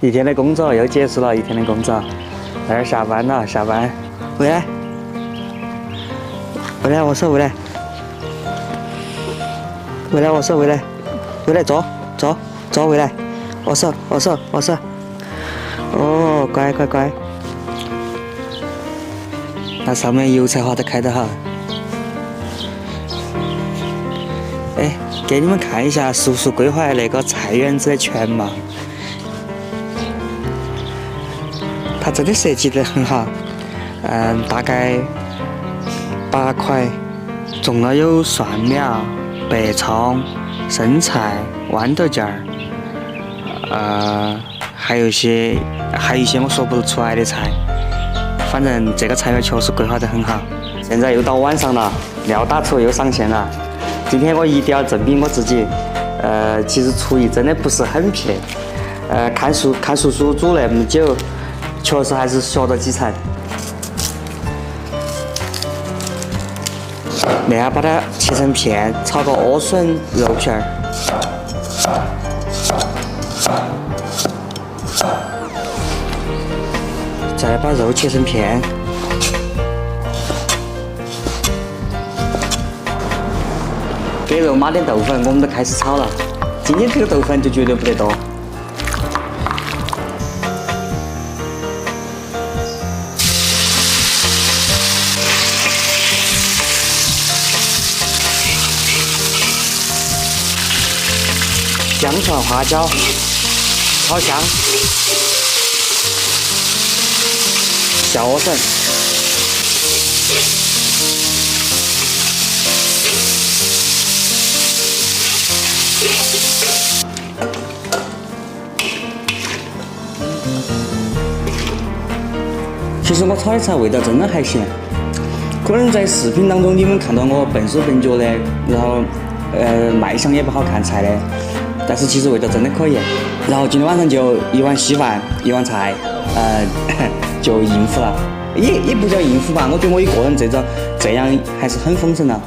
一天的工作又结束了，一天的工作，在这儿下班了，下班。回来，回来，我说回来，回来，我说回来，回来坐，坐，坐回来，我说，我说，我说，哦，乖乖乖，那上面油菜花都开得好。哎，给你们看一下叔叔规划的那个菜园子的全貌。它真的设计得很好，大概8块，种了有蒜苗、白葱、生菜、豌豆尖儿，还有一些我说不出来的菜。反正这个菜园确实规划得很好。现在又到晚上了，廖大厨又上线了。今天我一定要证明我自己，其实厨艺真的不是很撇，看叔叔煮那么久。确实还是学到几层。那下把它切成片，炒个莴笋肉片儿。再把肉切成片。给肉码点豆粉，我们都开始炒了。今天这个豆粉就绝对不得多。姜蒜花椒炒香，下莴笋，其实我炒的菜味道真的还行，可能在视频当中你们看到我笨手笨脚的，然后卖相也不好看菜的。但是其实味道真的可以，然后今天晚上就一碗稀饭，一碗菜，就应付了，也不叫应付吧，我觉得我一个人这样还是很丰盛了。